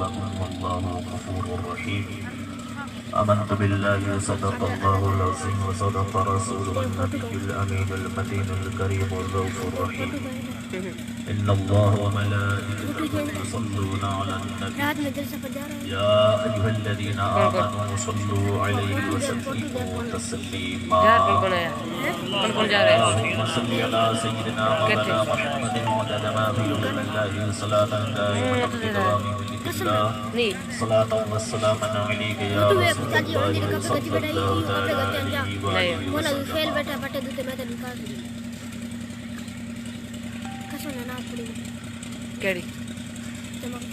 ذنوبكم والله غفور رحيم. آمنت بالله صدق الله العظيم وصدق رسوله النبي الأمين المتين الكريم الرؤوف الرحيم. إن الله وملائكته يصلون على النبي يا أيها الذين آمنوا صلوا عليه وسلموا تسليما. اللهم صل على سيدنا مولانا محمد عدد ما في علم الله صلاة دائمة بدوام ملك الله صلاة والسلام عليك يا رسول الله صلى الله عليه کیڑی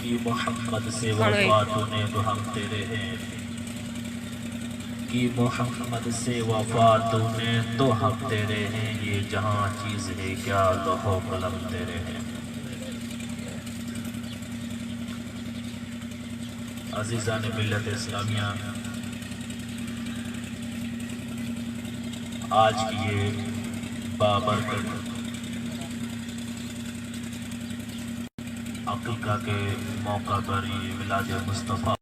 کہ محمد سے وفا تونے تو ہم تیرے ہیں، کہ محمد سے وفا تونے تو ہم تیرے ہیں، یہ جہاں چیز ہے کیا لوح و قلم تیرے ہیں۔ عزیزان ملت اسلامیہ، آج کی یہ بابرکت عقیقہ کے موقع پر یہ میلاد مصطفیٰ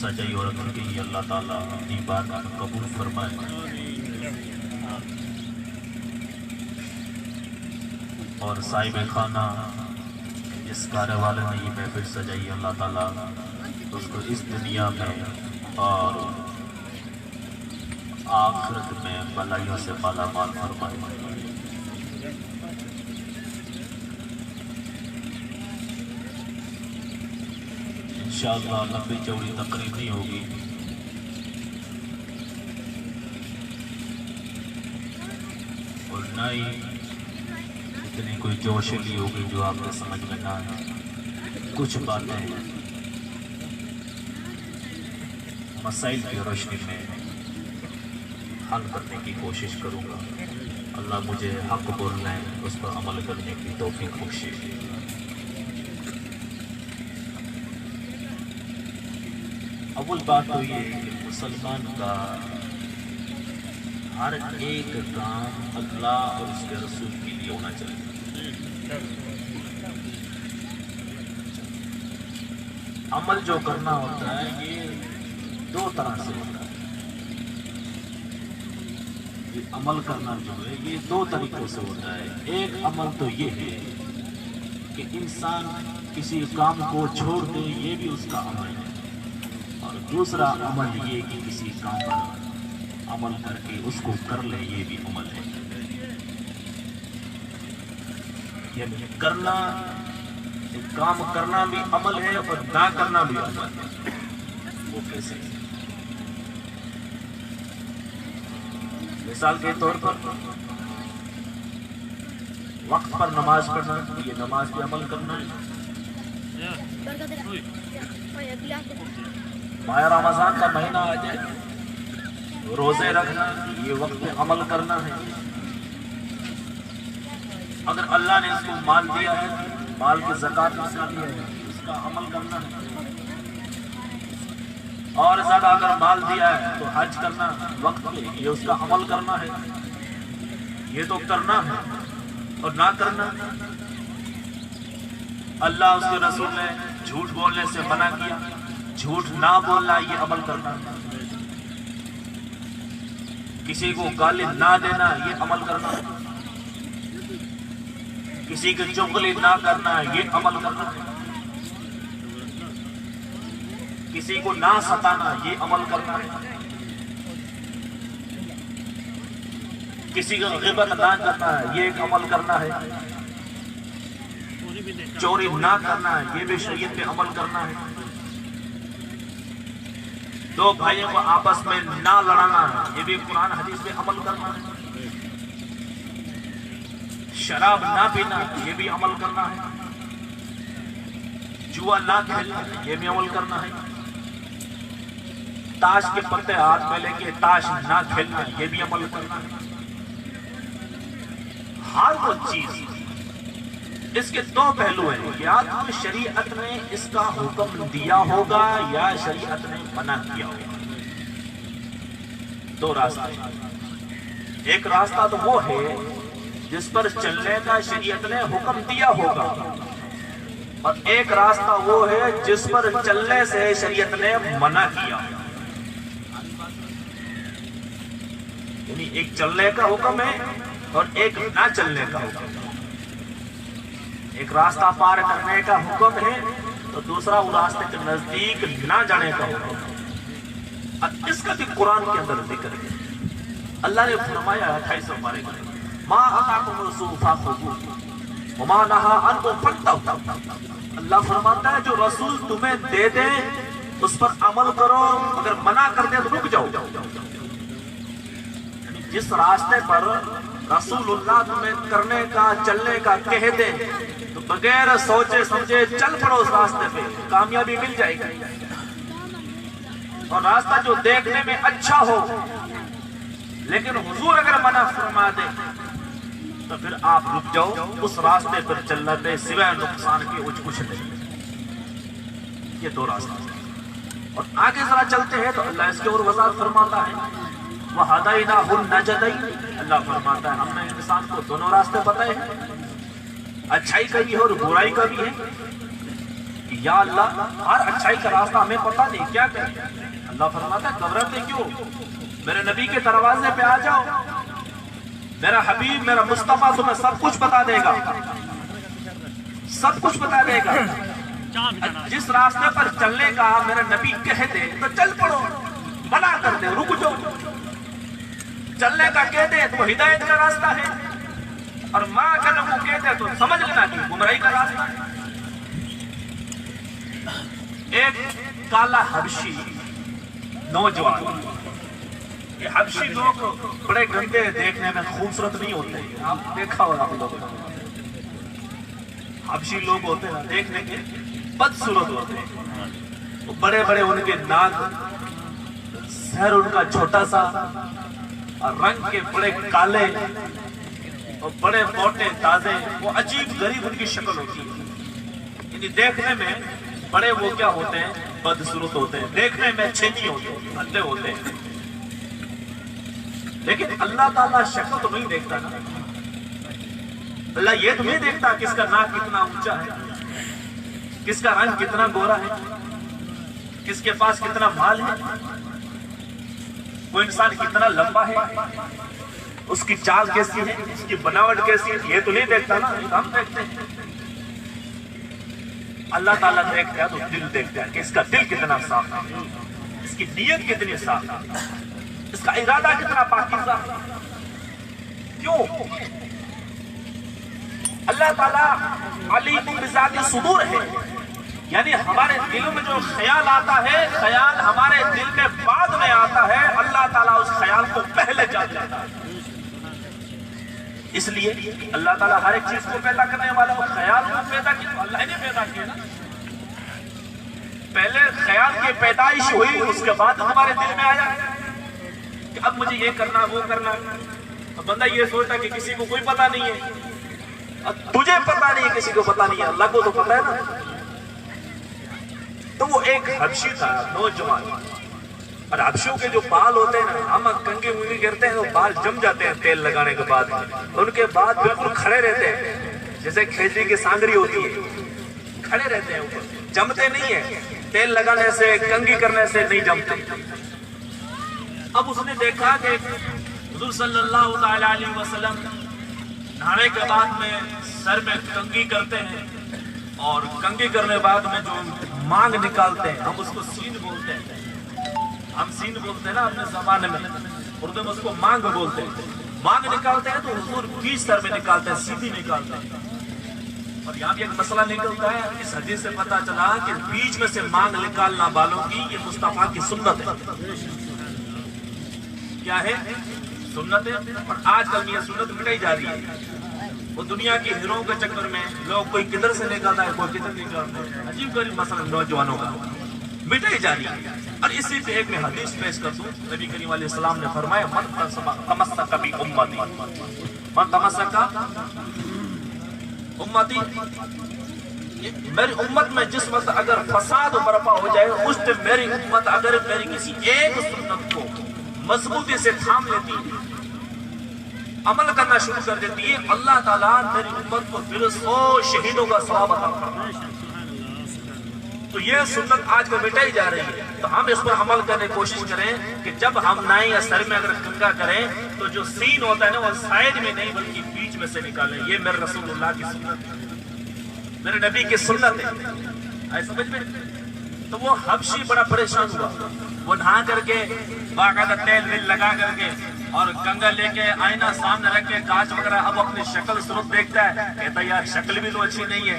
سجائی اور رکھ کے اللہ تعالیٰ اپنی بات قبول فرمائے۔ اور صاحب خانہ جس کارے والے نے یہ محفل سجائی اللہ تعالیٰ اس کو اس دنیا میں اور آخرت میں بلائیوں سے مالا مال فرمائے۔ انشاءاللہ لمبی چوڑی تقریب نہیں ہوگی، اور نہ ہی اتنی کوئی جوشیلی ہوگی جو آپ نے سمجھ میں نہ آئے۔ کچھ باتیں مسائل کی روشنی میں حل کرنے کی کوشش کروں گا۔ اللہ مجھے حق بولنے اس پر عمل کرنے کی توفیق بخشے۔ اول بات تو یہ کہ مسلمان کا ہر ایک کام اللہ اور اس کے رسول کے لیے ہونا چاہیے۔ عمل جو کرنا ہوتا ہے یہ دو طرح سے ہوتا ہے۔ یہ عمل کرنا جو ہے یہ دو طریقوں سے ہوتا ہے۔ ایک عمل تو یہ ہے کہ انسان کسی کام کو چھوڑ دے، یہ بھی اس کا عمل ہے، اور دوسرا عمل یہ کہ کسی کام پر عمل کر کے اس کو کر لے، یہ بھی عمل ہے۔ یعنی کرنا، کام کرنا بھی عمل ہے اور نہ کرنا بھی عمل ہے۔ وہ کیسے؟ مثال کے طور پر وقت پر نماز پڑھنا، یہ نماز پہ عمل کرنا ہے۔ ماہ رمضان کا مہینہ آ جائے، روزے رکھنا، یہ وقت پہ عمل کرنا ہے۔ اگر اللہ نے اس کو مال دیا ہے، مال کی زکوٰۃ نکالی ہے، اس کا عمل کرنا ہے۔ اور زیادہ اگر مال دیا ہے تو حج کرنا وقت پہ، یہ اس کا عمل کرنا ہے۔ یہ تو کرنا ہے، اور نہ کرنا، اللہ اس کے رسول نے جھوٹ بولنے سے منع کیا، جھوٹ نہ بولنا یہ عمل کرنا ہے۔ کسی کو گالی نہ دینا یہ عمل کرنا ہے۔ کسی کی چغلی نہ کرنا یہ عمل کرنا ہے۔ کسی کو نہ ستانا یہ عمل کرنا ہے۔ کسی کا غیبت نہ کرنا یہ ایک عمل کرنا ہے۔ چوری نہ کرنا یہ بھی شریعت پہ عمل کرنا ہے۔ دو بھائیوں کو آپس میں نہ لڑانا یہ بھی قرآن حدیث پہ عمل کرنا ہے۔ شراب نہ پینا یہ بھی عمل کرنا ہے۔ جوا نہ کھیلنا یہ بھی عمل کرنا ہے۔ تاش کے پتے ہاتھ میں لے کے تاش نہ کھیلنا یہ بھی عمل کرنا ہے۔ ہر وہ چیز اس کے دو پہلو ہیں، یا تو شریعت نے اس کا حکم دیا ہوگا یا شریعت نے منع کیا ہوگا۔ دو راستہ، ایک راستہ تو وہ ہے جس پر چلنے کا شریعت نے حکم دیا ہوگا، اور ایک راستہ وہ ہے جس پر چلنے سے شریعت نے منع کیا، یعنی ایک چلنے کا حکم ہے اور ایک نہ چلنے کا حکم ہے، ایک راستہ پار کرنے کا حکم ہے تو دوسرا وہ راستے کے نزدیک نہ جانے کا حکم ہے۔ اور اس کا بھی قرآن کے اندر ذکر ہے، اللہ نے فرمایا 28 پارے میں ما آتاکم الرسول فخذوہ وما نہی عنکم فانتہوا، اللہ فرماتا ہے جو رسول تمہیں دے دیں اس پر عمل کرو، اگر منع کر دیں تو رک جاؤ۔ جس راستے پر رسول اللہ تمہیں کرنے کا چلنے کا کہہ دیں تو بغیر سوچے سمجھے چل پڑو اس راستے پہ، کامیابی مل جائے گی۔ اور راستہ جو دیکھنے میں اچھا ہو لیکن حضور اگر منع فرما دے تو پھر آپ رک جاؤ، اس راستے پر چلنے پہ سوائے نقصان کے کچھ نہیں۔ یہ دو راستے، اور آگے ذرا چلتے ہیں تو اللہ اس کے اور وضاحت فرماتا ہے وَهَدَيْنَاهُ النَّجْدَيْنِ، اللہ فرماتا ہے ہم نے انسان کو دونوں راستے بتائے ہیں، اچھائی کا بھی ہے اور برائی کا بھی ہے۔ یا اللہ ہر اچھائی کا راستہ ہمیں پتہ نہیں، کیا کریں؟ اللہ فرماتا ہے گھبراتے کیوں، میرے نبی کے دروازے پہ آ جاؤ، میرا حبیب میرا مصطفیٰ تمہیں سب کچھ بتا دے گا، سب کچھ بتا دے گا۔ جس راستے پر چلنے کا میرا نبی کہہ دے تو چل پڑو، منع کر دے رک جاؤ۔ چلنے کا کہہ دے تو ہدایت کا راستہ ہے، اور ماں کا نمو کہہ دے تو سمجھ لینا کہ گمراہی کا راستہ ہے۔ ایک کالا حبشی نوجوان، یہ حبشی لوگ بڑے گندے، دیکھنے میں خوبصورت نہیں ہوتے، آپ دیکھا ہوگا آپ لوگوں نے، حبشی لوگ ہوتے ہیں دیکھنے کے بدصورت ہوتے ہیں، وہ بڑے بڑے ان کے ناک، سر ان کا چھوٹا سا، اور رنگ کے بڑے کالے اور بڑے موٹے تازے، وہ عجیب غریب ان کی شکل ہوتی ہے، یعنی دیکھنے میں بڑے وہ کیا ہوتے ہیں، بدصورت ہوتے ہیں، دیکھنے میں اچھے نہیں ہوتے، اندھے ہوتے ہیں۔ لیکن اللہ تعالیٰ شکل تو نہیں دیکھتا نا، اللہ یہ تو نہیں دیکھتا کس کا ناک کتنا اونچا ہے، کس کا رنگ کتنا گورا ہے، کس کے پاس کتنا مال ہے، وہ انسان کتنا لمبا ہے، اس کی چال کیسی ہے، اس کی بناوٹ کیسی ہے، یہ تو نہیں دیکھتا نا، ہم دیکھتے ہیں۔ اللہ تعالیٰ دیکھتا ہے تو دل دیکھتا ہے کہ اس کا دل کتنا صاف ہے، اس کی نیت کتنی صاف ہے، اس کا ارادہ کتنا پاکیزہ ہے۔ کیوں؟ اللہ تعالیٰ علیم بذات صدور ہے، یعنی ہمارے دلوں میں جو خیال آتا ہے، خیال ہمارے دل میں بعد میں آتا ہے، اللہ تعالیٰ اس خیال کو پہلے جان لیتا ہے۔ اس لیے اللہ تعالیٰ ہر ایک چیز کو پیدا کرنے والا، وہ خیال کو پیدا کیا، اللہ نے پیدا کیا نا، پہلے خیال کی پیدائش ہوئی، اس کے بعد ہمارے دل میں آیا کہ اب مجھے یہ کرنا وہ کرنا۔ اب بندہ یہ سوچتا کہ کسی کو کوئی پتہ نہیں ہے، تجھے پتہ نہیں ہے، کسی کو پتہ نہیں ہے، اللہ کو تو پتہ ہے نا۔ تو وہ ایک حبشی تھا نوجوان، اور حبشیوں کے جو بال ہوتے ہیں نا، ہم کنگھی منگھی کرتے ہیں تو بال جم جاتے ہیں تیل لگانے کے بعد، ان کے بعد بالکل کھڑے رہتے ہیں، جیسے کھیتی کی سانگری ہوتی ہے، کھڑے رہتے ہیں، اوپر جمتے نہیں ہیں، تیل لگانے سے کنگھی کرنے سے نہیں جمتے۔ اب اس نے دیکھا کہ حضور صلی اللہ علیہ وسلم نہانے کے بعد میں سر میں کنگھی کرتے ہیں، اور کنگھی کرنے بعد میں جو مانگ نکالتے ہیں، ہم اس کو سین بولتے ہیں، ہم سین بولتے ہیں نا اپنے زبان میں، اردو میں اس کو مانگ بولتے ہیں۔ مانگ نکالتے ہیں تو حضور بیچ سر میں نکالتے ہیں، سیدھی نکالتے ہیں۔ اور یہاں بھی ایک مسئلہ نکلتا ہے، اس حدیث سے پتا چلا کہ بیچ میں سے مانگ نکالنا بالوں کی یہ مصطفیٰ کی سنت ہے۔ کیا ہے؟ سنت ہے۔ اور آج کل یہ سنت مٹائی جا رہی ہے، وہ دنیا کی ہیروں کے چکر میں لوگ کوئی کدھر سے نکالتا ہے، کوئی کدھر نکالتا ہے، عجیب غریب مسئلہ نوجوانوں کا مٹائی جا رہی ہے۔ اور اسی پہ ایک میں حدیث پیش کر دوں، نبی کریم علیہ السلام نے فرمایا من تمسک بی امتی، من تمسک امتی، میری امت میں جس وقت اگر فساد برپا ہو جائے، اس پہ میری امت اگر میری کسی ایک سنت کو مضبوطی سے تھام لیتی ہے، عمل کرنا شروع کر دیتی ہے، اللہ تعالیٰ میری امت کو پھر 100 شہیدوں کا ثواب عطا فرمائے۔ تو یہ سنت آج کل مٹائی جا رہی ہے. تو ہم اس پر عمل کرنے کی کوشش کریں کہ جب ہم نائیں یا سر میں اگر کنگا کریں تو جو سین ہوتا ہے نا وہ سائڈ میں نہیں بلکہ بیچ میں سے نکالیں. یہ میرے رسول اللہ کی سنت ہے, میرے نبی کی سنت ہے. آئے سمجھ میں؟ تو وہ حبشی بڑا پریشان ہوا. وہ نہا کر کے باقاعدہ تیل ویل لگا کر کے اور کنگا لے کے آئینہ سامنے رکھ کے کانچ وغیرہ اب اپنی شکل صورت دیکھتا ہے. کہتا ہے یار شکل بھی تو اچھی نہیں ہے,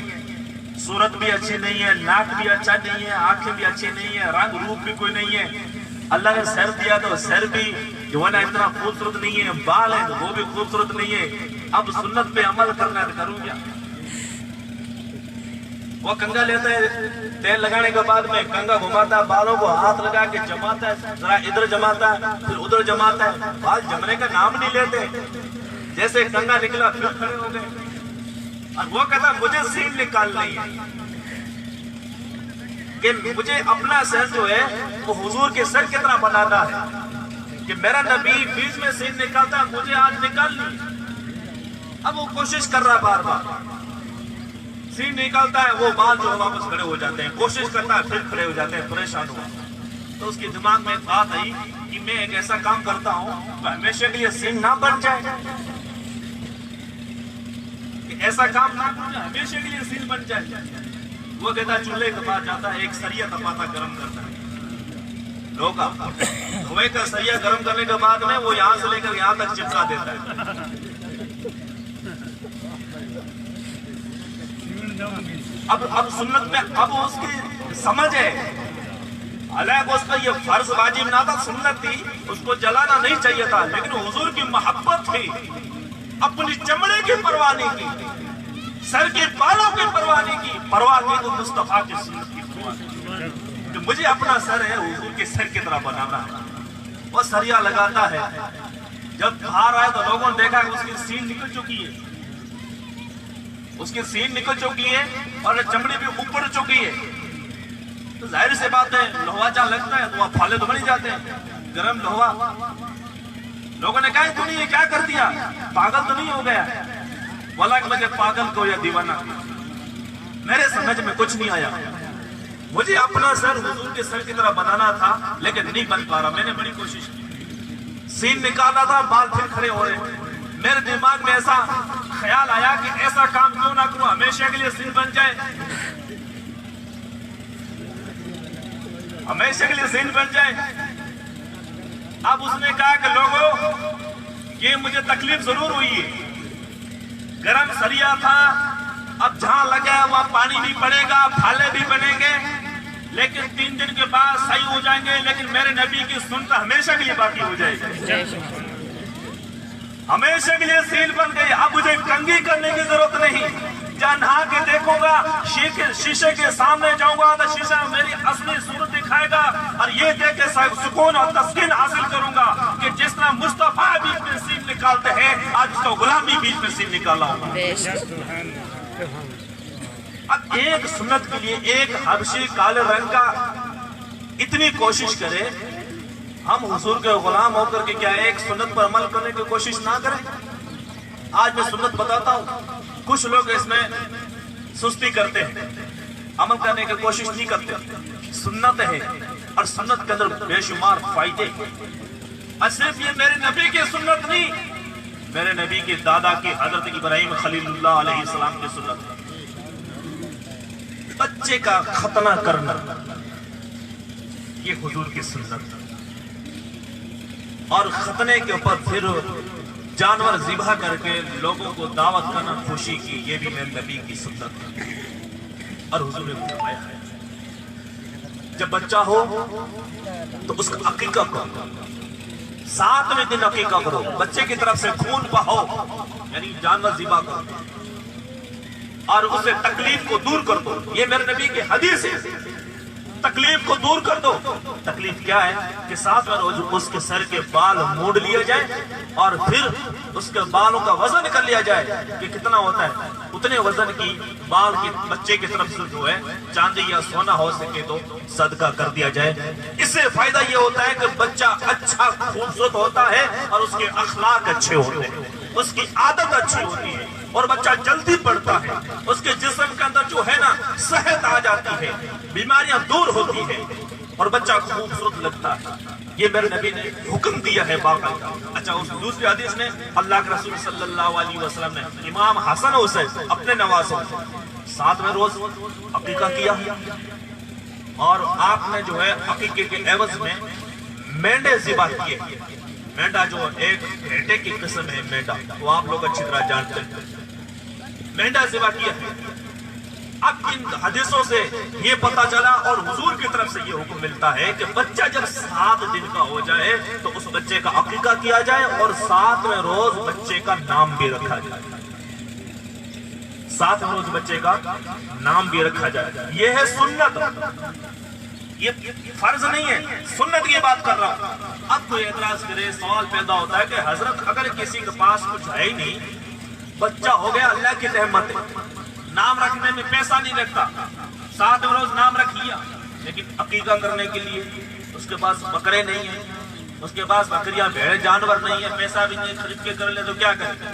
صورت بھی اچھی نہیں ہے, ناک بھی اچھا نہیں ہے, آنکھیں بھی اچھی نہیں ہے, رنگ روپ بھی کوئی نہیں ہے. اللہ نے سر دیا تو سر بھی جو ہے نا اتنا خوبصورت نہیں ہے, بال ہے تو وہ بھی خوبصورت نہیں ہے. اب سنت پہ عمل کرنا ہے کروں کیا؟ وہ کنگا لیتا ہے, تیل لگانے کے بعد میں کنگا گھماتا ہے, بالوں کو ہاتھ لگا کے جماتا ہے, ذرا ادھر جماتا ہے پھر ادھر جماتا ہے. بال جمنے کا نام نہیں لیتے. جیسے کنگا نکلا پھر کھڑے ہو گئے. اور وہ کہتا مجھے سین نکالنی ہے کہ مجھے اپنا سر جو ہے وہ حضور کے سر کی طرح بنانا ہے کہ میرا نبی بیچ میں سین نکالتا ہے, مجھے آج نکالنی. اب وہ کوشش کر رہا بار بار, سین نکالتا ہے, وہ بال جو واپس کھڑے ہو جاتے ہیں, کوشش کرتا ہے پھر کھڑے ہو جاتے ہیں, پریشان ہوا. تو اس کے دماغ میں ایک بات آئی کہ میں ایک ایسا کام کرتا ہوں تو ہمیشہ کے لیے سین نہ بن جائے, ایسا کام نہ کرو ہمیشہ کے لیے سین بن جائے. وہ کہتا ہے چولہے کے پاس جاتا ہے, ایک سریا تپاتا گرم کرتا ہے, لوگا دھوئے کا سریا گرم کرنے کے بعد میں وہ یہاں سے لے کر یہاں تک چپکا دیتا ہے. اب سنت میں اب اس کی سمجھ ہے, حالانکہ اس کا یہ فرض واجب نہ تھا, سنت تھی, اس کو جلانا نہیں چاہیے تھا, لیکن حضور کی محبت تھی, اپنی چمڑے کی پرواہ نہیں کی, سر کے بالوں کی پرواہ نہیں کی, پرواہ کی تو مصطفیٰ کی سنت کی پرواہ کہ مجھے اپنا سر ہے حضور کے سر کی طرح بنانا ہے. وہ سریا لگاتا ہے, جب باہر آئے تو لوگوں نے دیکھا کہ اس کی سین نکل چکی ہے, اس کی سین نکل چکی ہے اور چمڑی بھی اوپر چکی ہے. تو ظاہر سے بات ہے لوہا جہاں لگتا ہے تو وہاں پھالے تو بن جاتے ہیں, گرم لوہا. لوگوں نے کہا تو نے یہ کیا کر دیا, پاگل تو نہیں ہو گیا؟ واللہ کہ مجھے پاگل کو یا دیوانہ میرے سمجھ میں کچھ نہیں آیا. مجھے اپنا سر حضور کے سر کی طرح بنانا تھا لیکن نہیں بن پا رہا. میں نے بڑی کوشش کی, سین نکالا تھا, بال پھر کھڑے ہو رہے. میرے دماغ میں ایسا خیال آیا کہ ایسا کام کیوں نہ کروں, ہمیشہ کے لیے سین بن جائے, ہمیشہ کے لیے سین بن جائے. اب اس نے کہا کہ لوگوں یہ مجھے تکلیف ضرور ہوئی ہے, گرم سریا تھا, اب جہاں لگا ہے وہاں پانی بھی پڑے گا, پھالے بھی بنیں گے, لیکن 3 دن کے بعد صحیح ہو جائیں گے. لیکن میرے نبی کی سنت ہمیشہ کے لیے باقی ہو جائے گی, ہمیشہ کے لیے سیل بن گئی. اب مجھے کنگھی کرنے کی ضرورت نہیں, جہاں نہا کے دیکھوں گا شیشے کے سامنے جاؤں گا تو شیشہ میری اصلی صورت دکھائے گا, اور یہ دیکھ کے سکون اور تسکین حاصل کروں گا کہ جس طرح مصطفیٰ بیچ میں سیل نکالتے ہیں آج اس کا غلامی بیچ میں سیل نکالا ہوگا. اب ایک سنت کے لیے ایک حبشی کالے رنگ کا اتنی کوشش کرے, ہم حضور کے غلام ہو کر کے کیا ایک سنت پر عمل کرنے کی کوشش نہ کریں؟ آج میں سنت بتاتا ہوں, کچھ لوگ اس میں سستی کرتے ہیں, عمل کرنے کی کوشش نہیں کرتے. سنت ہے اور سنت کے اندر بے شمار فائدے, اور صرف یہ میرے نبی کی سنت نہیں, میرے نبی کے دادا کی حضرت ابراہیم خلیل اللہ علیہ السلام کی سنت ہے. بچے کا ختنہ کرنا یہ حضور کی سنت ہے, اور ختنے کے اوپر پھر جانور ذبح کر کے لوگوں کو دعوت کرنا خوشی کی, یہ بھی میرے نبی کی سنت ہے اور حضور نے فرمایا ہے. جب بچہ ہو تو اس کا عقیقہ کرو, 7ویں دن عقیقہ کرو, بچے کی طرف سے خون بہاؤ یعنی جانور ذبح کرو اور اسے تکلیف کو دور کر دو. یہ میرے نبی کی حدیث ہے, تکلیف کو دور کر دو. تکلیف کیا ہے کہ 7واں روز اس کے سر کے بال موڑ لیے جائیں اور پھر اس کے بالوں کا وزن کر لیا جائے کہ کتنا ہوتا ہے, اتنے وزن کی بال کی بچے کی طرف سے جو ہے چاندی یا سونا ہو سکے تو صدقہ کر دیا جائے. اس سے فائدہ یہ ہوتا ہے کہ بچہ اچھا خوبصورت ہوتا ہے اور اس کے اخلاق اچھے ہوتے ہیں, اس کی عادت اچھی ہوتی ہے. اور بچہ جلدی بڑھتا ہے، اس کے جسم کے اندر جو ہے نا صحت آ جاتی ہے، بیماریاں دور ہوتی ہیں اور بچہ خوبصورت لگتا ہے. یہ میرے نبی نے حکم دیا ہے باقاعدہ. اچھا اس دوسری حدیث میں اللہ کے رسول صلی اللہ علیہ وسلم نے امام حسن حسین اپنے نوازوں 7ویں روز عقیقہ کیا اور آپ نے جو ہے عقیقے کے عوض میں مینڈے ذبح کیے. مینڈا جو ایک بھیڑے کی قسم ہے، مینڈا وہ آپ لوگ اچھی طرح جانتے ہیں. مینڈا ذبح کیا. اب ان حدیثوں سے یہ پتا چلا اور حضور کی طرف سے یہ حکم ملتا ہے کہ بچہ جب 7 دن کا ہو جائے تو اس بچے کا عقیقہ کیا جائے اور 7ویں روز بچے کا نام بھی رکھا جائے. 7ویں روز بچے کا نام بھی رکھا جائے. یہ ہے سنت، یہ فرض نہیں ہے، سنت کی بات کر رہا ہوں. اب کوئی اعتراض کرے، سوال پیدا ہوتا ہے کہ حضرت اگر کسی کے پاس کچھ ہے ہی نہیں، بچہ ہو گیا، اللہ کی رحمت ہے، نام رکھنے میں پیسہ نہیں لگتا، 7 روز نام رکھ لیا، لیکن عقیقہ کرنے کے لیے اس کے پاس بکرے نہیں ہیں، اس کے پاس بکریاں بھیڑ جانور نہیں ہے، پیسہ بھی نہیں خرید کے کر لے تو کیا کرے.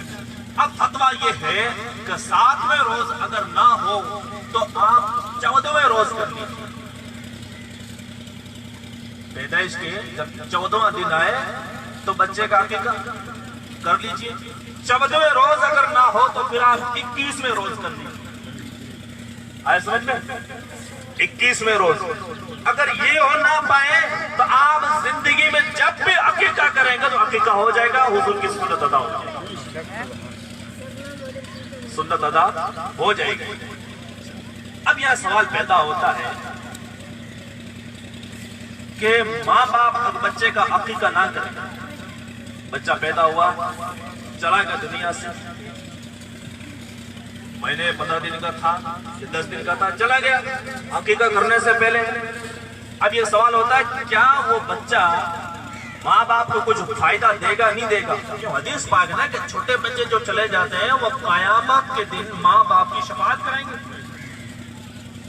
اب فتویٰ یہ ہے کہ 7ویں روز اگر نہ ہو تو آپ 14ویں روز کر لیجیے. پیدائش کے جب 14واں دن آئے تو بچے کا عقیقہ کر لیجیے. 14ویں روز اگر نہ ہو تو پھر آپ 21ویں روز کر لیجیے. آئے سمجھ میں؟ 21ویں روز اگر یہ ہو نہ پائے تو آپ زندگی میں جب بھی عقیقہ کریں گے تو عقیقہ ہو جائے گا، حضور کی سنت ادا ہو جائے گی، سنت ادا ہو جائے گی. اب یہ سوال پیدا ہوتا ہے کہ ماں باپ اب بچے کا عقیقہ نہ کریں. بچہ پیدا ہوا، چلا گیا دنیا سے، مہینے 15 دن کا تھا، 10 دن کا تھا، چلا گیا عقیقہ کرنے سے پہلے. اب یہ سوال ہوتا ہے کیا وہ بچہ ماں باپ کو کچھ فائدہ دے گا نہیں دے گا؟ جو حدیث پاک ہے نا کہ چھوٹے بچے جو چلے جاتے ہیں وہ قیامت کے دن ماں باپ کی شفاعت کریں گے،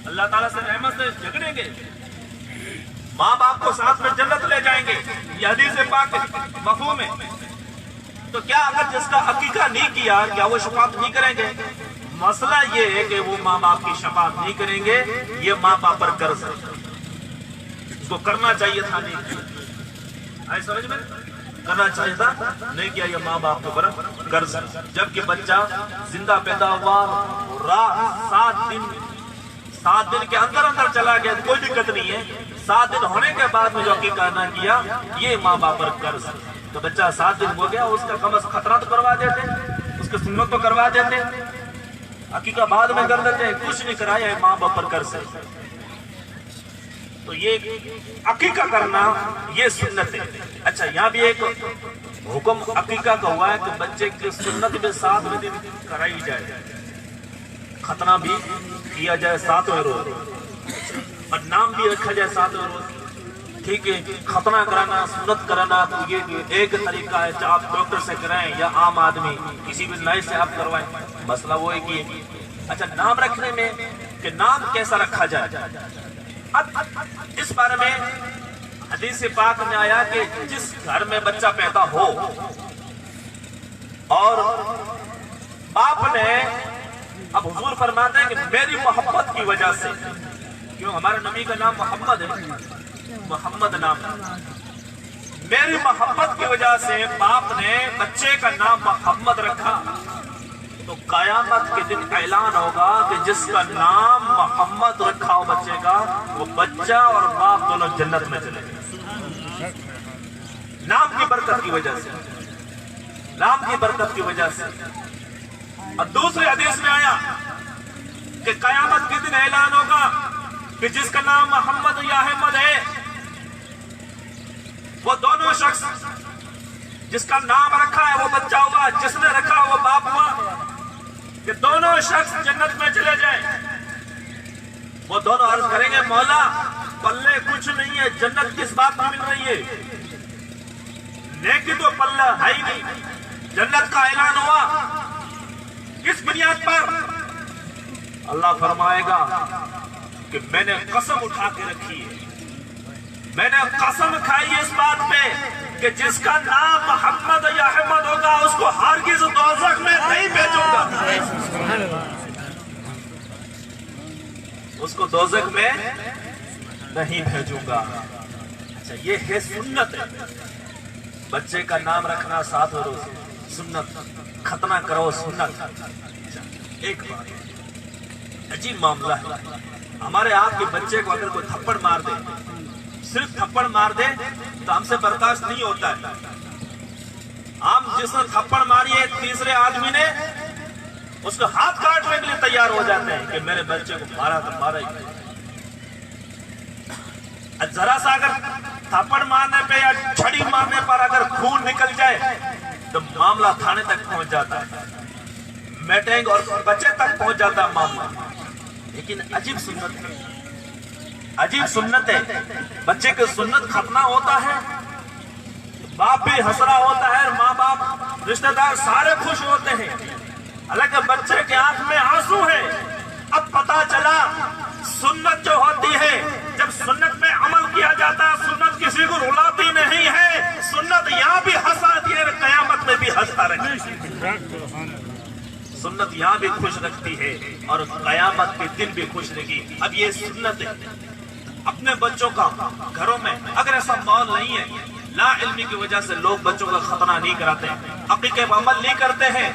اللہ تعالیٰ سے رحمت سے جھگڑیں گے، ماں باپ کو ساتھ میں جنت لے جائیں گے. یہ حدیث پاک مفہوم ہے. تو کیا اگر جس کا عقیقہ نہیں کیا کیا وہ شفاعت نہیں کریں گے؟ مسئلہ یہ ہے کہ وہ ماں باپ کی شفاعت نہیں کریں گے، یہ ماں باپ پر قرض ہے، اس کو کرنا چاہیے تھا نہیں. آئے سمجھ میں؟ کرنا چاہیے تھا نہیں کیا، یہ ماں باپ کے اوپر قرض ہے. جبکہ بچہ زندہ پیدا ہوا، 7 دن کے اندر چلا گیا، کوئی دقت نہیں ہے. 7 دن ہونے کے بعد میں جو عقیقہ نہ کیا، یہ ماں باپ پر قرض ہے. تو بچہ 7 دن ہو گیا، اس کا کم از خطرہ تو کروا دیتے، اس کے سنت تو کروا دیتے، عقیقہ بعد میں کر دیتے ہیں، کچھ نہیں کرایا، ہے ماں باپ پر قرض ہے. تو یہ عقیقہ کرنا یہ سنت ہے. اچھا یہاں بھی ایک حکم عقیقہ کا ہوا ہے کہ بچے کی سنت میں 7ویں دن کرائی جائے، ختنہ بھی کیا جائے 7ویں روز اور نام بھی رکھا جائے 7ویں روز. ٹھیک ہے، ختنہ کرانا، سنت کرانا تو یہ ایک طریقہ ہے، چاہے آپ ڈاکٹر سے کرائیں یا عام آدمی کسی بھی نئے سے آپ کروائیں، مسئلہ وہ ہے کہ اچھا نام رکھنے میں کہ نام کیسا رکھا جائے. اب اس بارے میں حدیث پاک میں آیا کہ جس گھر میں بچہ پیدا ہو اور باپ نے، اب حضور فرماتے ہیں کہ میری محبت کی وجہ سے، کیوں ہمارے نبی کا نام محمد ہے، محمد نام ہے، میری محبت کی وجہ سے باپ نے بچے کا نام محمد رکھا، تو قیامت کے دن اعلان ہوگا کہ جس کا نام محمد رکھا ہو بچے کا، وہ بچہ اور باپ دونوں جنت میں چلے گئے، نام کی برکت کی وجہ سے، نام کی برکت کی وجہ سے. اور دوسری حدیث میں آیا کہ قیامت کے دن اعلان ہوگا کہ جس کا نام محمد یا احمد ہے، وہ دونوں شخص، جس کا نام رکھا ہے وہ بچہ ہوا، جس نے رکھا وہ باپ ہوا، کہ دونوں شخص جنت میں چلے جائیں. وہ دونوں عرض کریں گے مولا پلے کچھ نہیں ہے، جنت کس بات میں مل رہی ہے، نیکی تو پلہ ہے ہی نہیں، جنت کا اعلان ہوا کس بنیاد پر؟ اللہ فرمائے گا کہ میں نے قسم اٹھا کے رکھی ہے میں نے قسم کھائی اس بات پہ کہ جس کا نام محمد یا احمد ہوگا اس کو ہرگز دوزخ میں نہیں بھیجوں گا، اس کو دوزخ میں نہیں بھیجوں گا۔ اچھا، یہ ہے سنت ہے، بچے کا نام رکھنا 7 روز سنت، ختنہ کرو سنت۔ ایک بات عجیب معاملہ ہے، ہمارے آپ کے بچے کو اگر کوئی تھپڑ مار دے، صرف تھپڑ مار دے تو ہم سے برداشت نہیں ہوتا ہے۔ ہم جس نے تھپڑ ماری ہے تیسرے آدمی نے، اس کو ہاتھ کاٹنے کے لیے تیار ہو جاتے ہیں کہ میرے بچے کو مارا تو مارا ہی۔ ذرا سا اگر تھپڑ مارنے پہ یا چھڑی مارنے پر اگر خون نکل جائے تو معاملہ تھانے تک پہنچ جاتا ہے، میٹنگ اور بچے تک پہنچ جاتا ہے معاملہ۔ لیکن عجیب سنت ہے، عجیب سنت ہے، بچے کی سنت ختمہ ہوتا ہے، باپ بھی ہنس رہا ہوتا ہے، ماں باپ رشتہ دار سارے خوش ہوتے ہیں، حالانکہ بچے کے آنکھ میں آنسو ہے۔ اب پتا چلا سنت جو ہوتی ہے، جب سنت میں عمل کیا جاتا ہے، سنت کسی کو رلاتی نہیں ہے، سنت یہاں بھی ہنساتی ہے، قیامت میں بھی ہنستا رہے۔ سنت یہاں بھی خوش رکھتی ہے اور قیامت کے دن بھی خوش رہے گی۔ اب یہ سنت ہے، اپنے بچوں کا گھروں میں اگر ایسا ماحول نہیں ہے، لا علمی کی وجہ سے لوگ بچوں کا ختنہ نہیں کراتے، عقیقے پر عمل نہیں کرتے ہیں،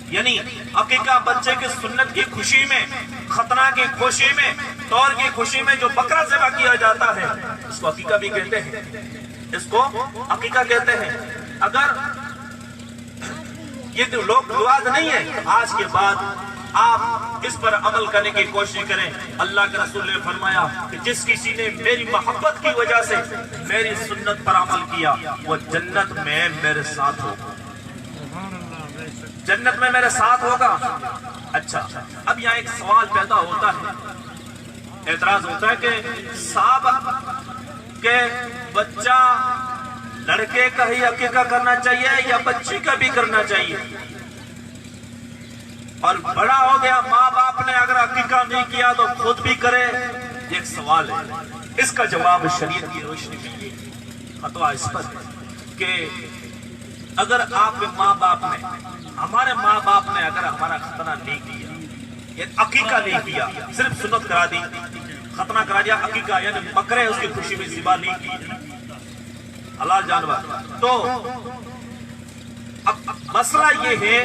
یعنی عقیقہ بچے کی سنت کی خوشی میں، ختنہ کی خوشی میں، طور کی خوشی میں جو بکرا ذبح کیا جاتا ہے، اس کو عقیقہ بھی کہتے ہیں، اس کو عقیقہ کہتے ہیں۔ اگر یہ جو لوگ رواج نہیں ہے، آج کے بعد آپ اس پر عمل کرنے کی کوشش کریں۔ اللہ کے رسول نے فرمایا کہ جس کسی نے میری محبت کی وجہ سے میری سنت پر عمل کیا، وہ جنت میں میرے ساتھ ہوگا، جنت میں میرے ساتھ ہوگا۔ اچھا، اب یہاں ایک سوال پیدا ہوتا ہے، اعتراض ہوتا ہے کہ صاحب کہ بچہ لڑکے کا ہی عقیقہ کرنا چاہیے یا بچی کا بھی کرنا چاہیے؟ اور بڑا ہو گیا، ماں باپ نے اگر عقیقہ نہیں کیا تو خود بھی کرے، یہ ایک سوال ہے۔ اس کا جواب شریعت کی روشنی میں فتویٰ اس پر کہ اگر آپ کے ماں باپ نے، ہمارے ماں باپ نے اگر ہمارا ختنہ نہیں کیا، یہ عقیقہ نہیں کیا، صرف سنت کرا دی، ختنہ کرا دیا، عقیقہ یعنی بکرے اس کی خوشی میں ذبح نہیں کی، حلال جانور، تو اب مسئلہ یہ ہے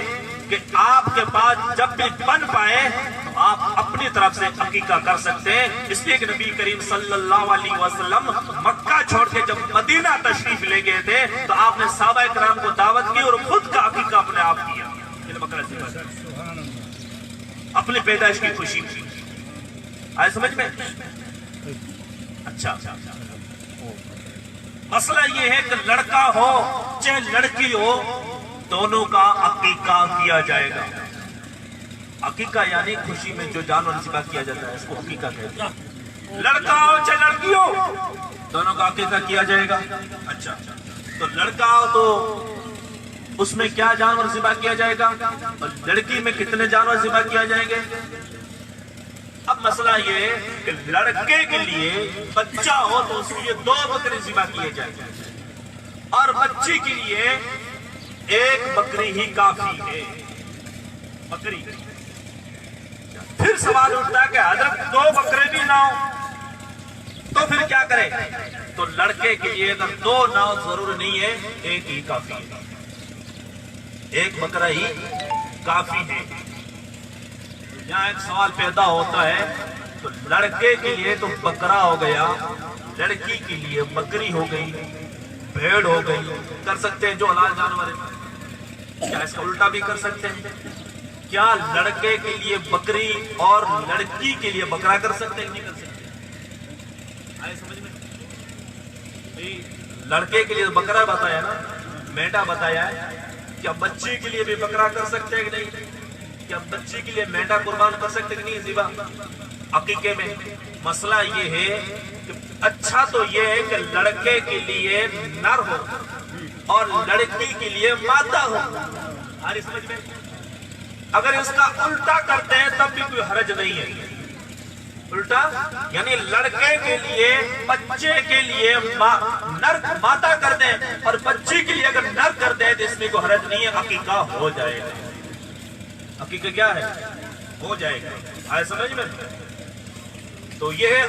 کہ آپ کے پاس جب بھی بن پائے تو آپ اپنی طرف سے عقیقہ کر سکتے ہیں۔ اس لیے کہ نبی کریم صلی اللہ علیہ وسلم مکہ چھوڑ کے جب مدینہ تشریف لے گئے تھے تو آپ نے صحابہ کرام کو دعوت کی اور خود کا عقیقہ اپنے آپ کیا، اپنی پیدائش کی خوشی کی۔ آئے سمجھ میں؟ اچھا، مسئلہ یہ ہے کہ لڑکا ہو چاہے لڑکی ہو، دونوں کا عقیقہ کیا جائے گا۔ عقیقہ یعنی خوشی میں جو جانور ذبح کیا جاتا ہے، اس کو عقیقہ کہتے ہیں۔ لڑکا ہو چاہے لڑکی ہو، دونوں کا عقیقہ کیا جائے گا۔ اچھا، تو لڑکا ہو تو اس میں کیا جانور ذبح کیا جائے گا اور لڑکی میں کتنے جانور ذبح کیا جائیں گے؟ اب مسئلہ یہ ہے کہ لڑکے کے لیے بچہ ہو تو اس کے لیے 2 بکرے ذبح کیے جائیں گے اور بچی کے لیے 1 بکری ہی کافی ہے، بکری۔ پھر سوال اٹھتا ہے کہ حضرت 2 بکرے بھی نہ ہو تو پھر کیا کرے؟ تو لڑکے کے لیے اگر 2 نہ ہو ضرور نہیں ہے، 1 ہی کافی ہے، 1 بکرا ہی کافی ہے۔ یہاں ایک سوال پیدا ہوتا ہے، تو لڑکے کے لیے تو بکرا ہو گیا، لڑکی کے لیے بکری ہو گئی، بھیڑ ہو گئی، کر سکتے ہیں جو حلال جانور ہے؟ کیا اس کا الٹا بھی کر سکتے ہیں؟ کیا لڑکے کے لیے بکری اور لڑکی کے لیے بکرا کر سکتے ہیں؟ نہیں کر سکتے؟ آئے سمجھ میں؟ لڑکے کے لیے بکرا بتایا نا، میٹا بتایا ہے، کیا بچی کے لیے بھی بکرا کر سکتے ہیں کہ نہیں؟ کیا بچی کے لیے میٹا قربان کر سکتے کہ نہیں ذبح عقیقے میں؟ مسئلہ یہ ہے کہ اچھا تو یہ ہے کہ لڑکے کے لیے نر ہو اور لڑکی کے لیے مادہ ہو، آری سمجھ میں؟ اگر اس کا الٹا کرتے ہیں تب بھی کوئی حرج نہیں ہے، الٹا یعنی لڑکے کے لیے بچے کے لیے نر ماتا کر دیں اور بچے کے لیے اگر نر کر دیں تو اس میں کوئی حرج نہیں ہے، عقیقہ ہو جائے گا۔ عقیقہ کیا ہے؟ ہو جائے گا۔ آئے سمجھ میں؟ تو یہ ہے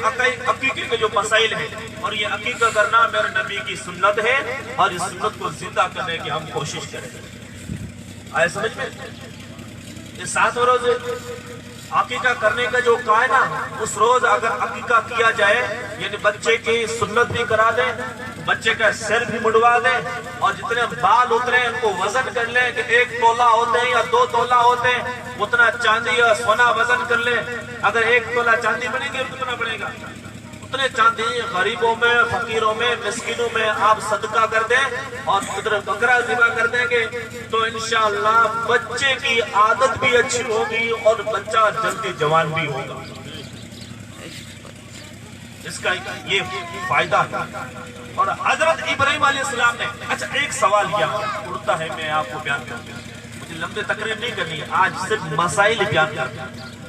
عقیقے کے جو مسائل ہیں، اور یہ عقیقہ کرنا میرے نبی کی سنت ہے، اور اس سنت کو زندہ کرنے کی ہم کوشش کریں۔ آئے سمجھ میں؟ یہ 7 روز عقیقہ کرنے کا جو کہا ہے نا، اس روز اگر عقیقہ کیا جائے یعنی بچے کی سنت بھی کرا دیں، بچے کا سر بھی مڑوا دیں، اور جتنے بال اترے ان کو وزن کر لیں کہ 1 تولہ ہوتے ہیں یا 2 تولہ ہوتے ہیں، اتنا چاندی یا سونا وزن کر لیں۔ اگر 1 تولہ چاندی بنے گی تو کتنا بنے گا؟ اتنے چاندی غریبوں میں، فقیروں میں، مسکینوں میں آپ صدقہ کر دیں اور ادھر بکرا ذبح کر دیں گے تو انشاءاللہ بچے کی عادت بھی اچھی ہوگی اور بچہ جلدی جوان بھی ہوگا۔ اس کا یہ فائدہ ہے۔ اور حضرت ابراہیم علیہ السلام نے، اچھا ایک سوال کیا اڑتا ہے، میں آپ کو بیان کرتا ہوں، مجھے لمبے تقریر نہیں کرنی ہے، آج صرف مسائل بیان کرتا ہوں۔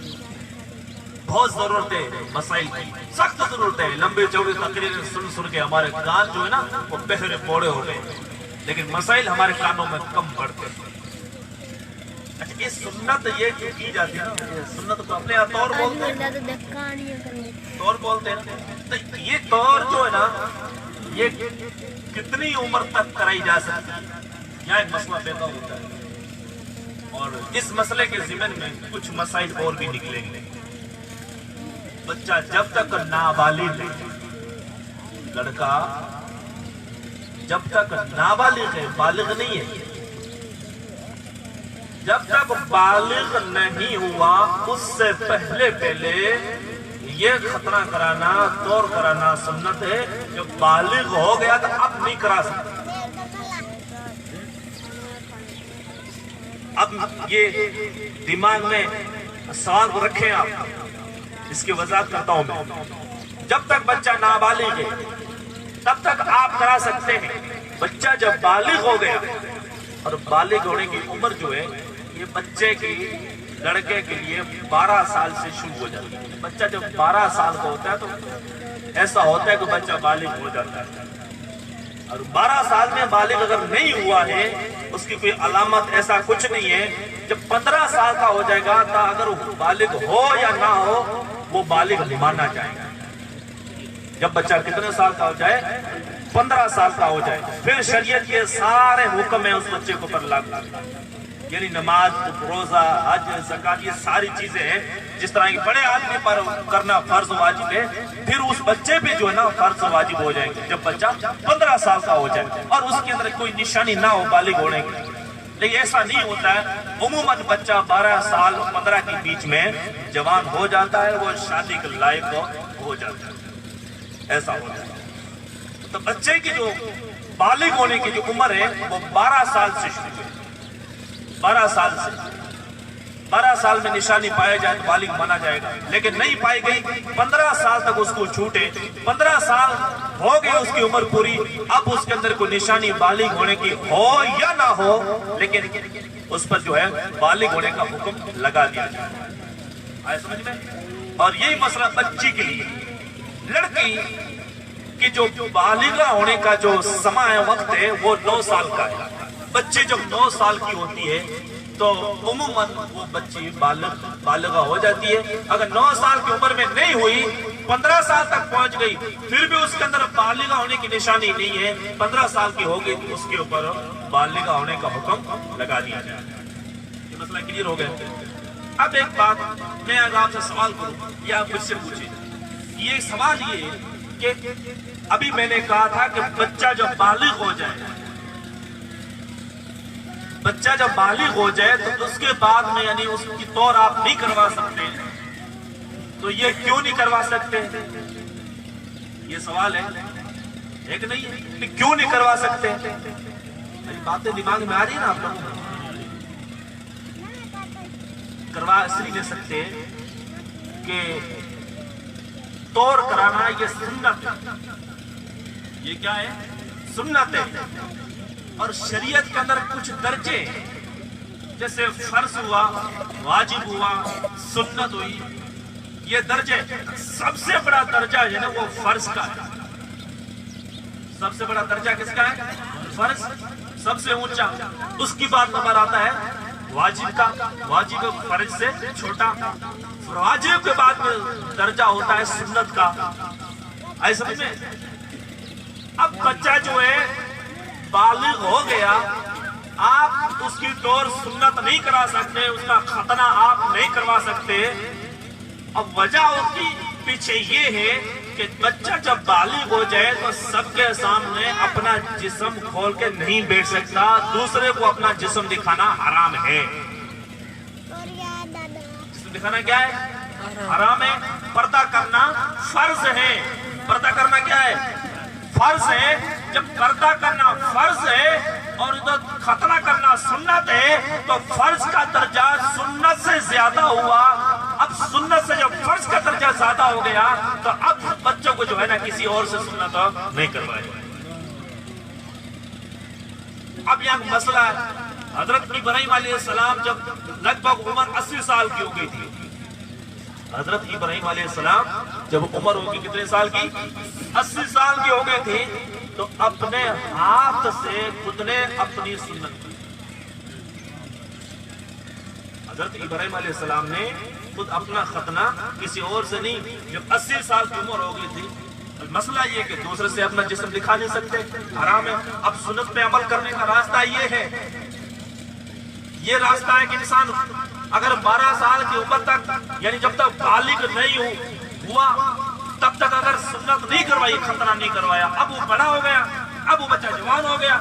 بہت ضرورت ہے مسائل کی، سخت ضرورت ہے۔ لمبے چوڑے تقریریں سن کے ہمارے کان جو ہے نا وہ بہرے پوڑے ہو گئے، لیکن مسائل ہمارے کانوں میں کم پڑتے ہیں۔ اچھا یہ سنت یہ کیوں کی جاتی ہے؟ سنت کو اپنے یہاں طور بولتے ہیں، طور بولتے ہیں۔ تو یہ طور جو ہے نا یہ کتنی عمر تک کرائی جا سکتی ہے؟ یہاں ایک مسئلہ پیدا ہوتا ہے، اور اس مسئلے کے ضمن میں کچھ مسائل اور بھی نکلیں گے۔ بچہ جب تک نابالغ ہے، لڑکا جب تک نابالغ ہے، بالغ نہیں ہے، جب تک بالغ نہیں ہوا اس سے پہلے یہ ختنہ کرانا، طور کرانا سنت ہے۔ جب بالغ ہو گیا تو اب نہیں کرا سکتا۔ اب یہ دماغ میں سوال کو رکھیں آپ، اس کی وضاحت کرتا ہوں میں۔ جب تک بچہ نابالغ ہے تب تک آپ کرا سکتے ہیں۔ بچہ جب بالغ ہو گیا، اور بالغ ہونے کی عمر جو ہے یہ بچے کی، لڑکے کے لیے 12 سال سے شروع ہو جاتی ہے۔ بچہ جب 12 سال کا ہوتا ہے تو ایسا ہوتا ہے کہ بچہ بالغ ہو جاتا ہے، اور 12 سال میں بالغ اگر نہیں ہوا ہے اس کی کوئی علامت ایسا کچھ نہیں ہے۔ جب 15 سال کا ہو جائے گا تو اگر وہ بالغ ہو یا نہ ہو وہ بالغ مانا جائے گا۔ جب بچہ کتنے سال کا ہو جائے؟ 15 سال کا ہو جائے، پھر شریعت کے سارے حکم ہیں اس بچے کو پر لاگو، یعنی نماز، روزہ، حج، زکات، یہ ساری چیزیں ہیں جس طرح کی بڑے آدمی پر کرنا فرض و واجب ہے، پھر اس بچے پہ جو ہے نا فرض و واجب ہو جائیں گے جب بچہ 15 سال کا ہو جائے اور اس کے اندر کوئی نشانی نہ ہو بالغ ہونے کی۔ لیکن ایسا نہیں ہوتا ہے، عموماً بچہ 12 سال 15 کے بیچ میں جوان ہو جاتا ہے، وہ شادی کے لائق ہو جاتا ہے، ایسا ہو جاتا ہے۔ تو بچے کی جو بالغ ہونے کی جو عمر ہے وہ 12 سال سے شروع ہے۔ 12 سال سے 12 سال میں نشانی پائے جائے تو بالغ مانا جائے گا، لیکن نہیں پائی گئی 15 سال تک اس کو چھوٹے، 15 سال ہو گئے اس کی عمر پوری، اب اس کے اندر کوئی نشانی بالغ ہونے کی ہو یا نہ ہو لیکن اس پر جو ہے بالغ ہونے کا حکم لگا دیا جائے۔ آئے سمجھ میں؟ اور یہی مسئلہ بچی کے لیے، لڑکی کی جو بالغ ہونے کا جو سماں ہے، وقت ہے، وہ 9 سال کا ہے۔ بچے جب 9 سال کی ہوتی ہے تو عموماً وہ بچی بالغہ ہو جاتی ہے۔ اگر 9 سال کی عمر میں نہیں ہوئی، 15 سال تک پہنچ گئی، پھر بھی اس کے اندر بالغہ ہونے کی نشانی نہیں ہے، 15 سال کی ہوگی تو اس کے اوپر بالغہ ہونے کا حکم لگا دیا جائے۔ یہ مسئلہ کلیئر ہو گیا۔ اب ایک بات میں اگر آپ سے سوال کروں یا آپ مجھ سے پوچھیں، یہ سوال یہ کہ ابھی میں نے کہا تھا کہ بچہ جب بالغ ہو جائے، بچہ جب بالغ ہو جائے تو اس کے بعد میں یعنی اس کی طور آپ نہیں کروا سکتے، تو یہ کیوں نہیں کروا سکتے؟ یہ سوال ہے ایک نہیں ہے کہ کیوں نہیں کروا سکتے؟ باتیں دماغ میں آ رہی ہے نا آپ لوگوں کو؟ کروا اس لیے نہیں سکتے کہ طور کرانا یہ سنت ہے۔ یہ کیا ہے؟ سنت ہے، اور شریعت کے اندر کچھ درجے جیسے فرض ہوا، واجب ہوا، سنت ہوئی، یہ درجے سب سے بڑا درجہ ہے نا وہ فرض کا ہے. سب سے بڑا درجہ کس کا ہے؟ فرض. سب سے اونچا. اس کی بعد نمبر آتا ہے واجب کا. واجب فرض سے چھوٹا. واجب کے بعد میں درجہ ہوتا ہے سنت کا. ایسا سمجھ میں. اب بچہ جو ہے بالغ ہو گیا, آپ اس کی ڈور سنت نہیں کرا سکتے, اس کا ختنہ آپ نہیں کروا سکتے. اب وجہ اس کی پیچھے یہ ہے کہ بچہ جب بالغ ہو جائے تو سب کے سامنے اپنا جسم کھول کے نہیں بیٹھ سکتا. دوسرے کو اپنا جسم دکھانا حرام ہے. جسم دکھانا کیا ہے؟ حرام ہے. پردہ کرنا فرض ہے. پردہ کرنا کیا ہے؟ فرض ہے. جب پردہ کرنا فرض ہے اور ختنہ کرنا سنت ہے تو فرض کا درجہ سنت سے زیادہ ہوا. اب سنت سے جب فرض کا درجہ زیادہ ہو گیا تو اب بچوں کو جو ہے نا کسی اور سے سنت نہیں کروائے. اب یہاں مسئلہ ہے. حضرت ابراہیم علیہ السلام جب لگ بھگ عمر 80 سال کی ہو گئی تھی, حضرت ابراہیم علیہ السلام جب عمر ہوگی کتنے سال کی؟ 80 سال کی ہو گئے تھی, تو اپنے ہاتھ سے خود نے اپنی سنت کی. حضرت ابراہیم علیہ السلام نے خود اپنا ختنہ کسی اور سے نہیں. جب 80 سال کی عمر ہو گئی تھی, مسئلہ یہ کہ دوسرے سے اپنا جسم دکھا نہیں سکتے, حرام ہے. اب سنت پہ عمل کرنے کا راستہ یہ ہے, یہ راستہ ہے کہ انسان اگر 12 سال کی عمر تک, یعنی جب تک بالغ نہیں ہوا تب تک اگر سنت نہیں کروائی, ختنہ نہیں کروایا, اب وہ بڑا ہو گیا, اب وہ بچہ جوان ہو گیا,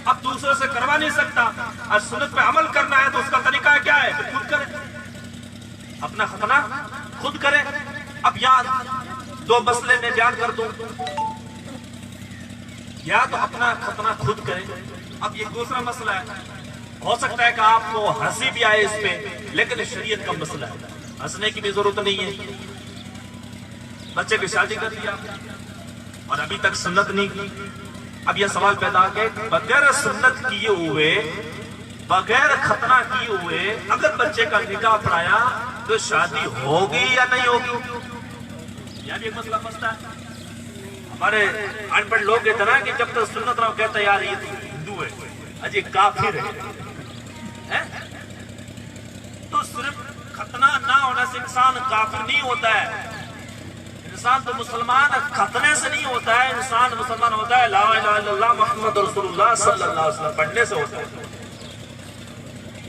اب دوسرے سے کروا نہیں سکتا, اور سنت پہ عمل کرنا ہے تو اس کا طریقہ کیا ہے؟ خود کرے, اپنا ختنہ خود کرے. اب یہاں 2 مسئلے میں بیان کر دوں. یا تو اپنا ختنہ خود کرے. اب یہ دوسرا مسئلہ ہے. ہو سکتا ہے کہ آپ کو ہنسی بھی آئے اس پہ, لیکن شریعت کا مسئلہ ہے, ہنسنے کی بھی ضرورت نہیں ہے. بچے کی شادی کر دیا اور ابھی تک سنت نہیں کی. اب یہ سوال پیدا کہ بغیر سنت کیے ہوئے, بغیر ختنہ کیے ہوئے اگر بچے کا نکاح پڑھایا تو شادی ہوگی یا نہیں ہوگی؟ یہ بھی ایک مسئلہ پھنستا ہے. ہمارے ان پڑھ لوگ کہتے ہیں کہ جب تک سنت نہ کہتا یار یہ تو ہندو ہے, اجی کافر ہے. تو صرف ختنہ نہ ہونے سے انسان کافر نہیں ہوتا ہے. انسان تو مسلمان ختنے سے نہیں ہوتا ہے, انسان مسلمان ہوتا ہے لا الہ الا اللہ محمد رسول اللہ صلی اللہ علیہ وسلم پڑھنے سے ہوتا ہے.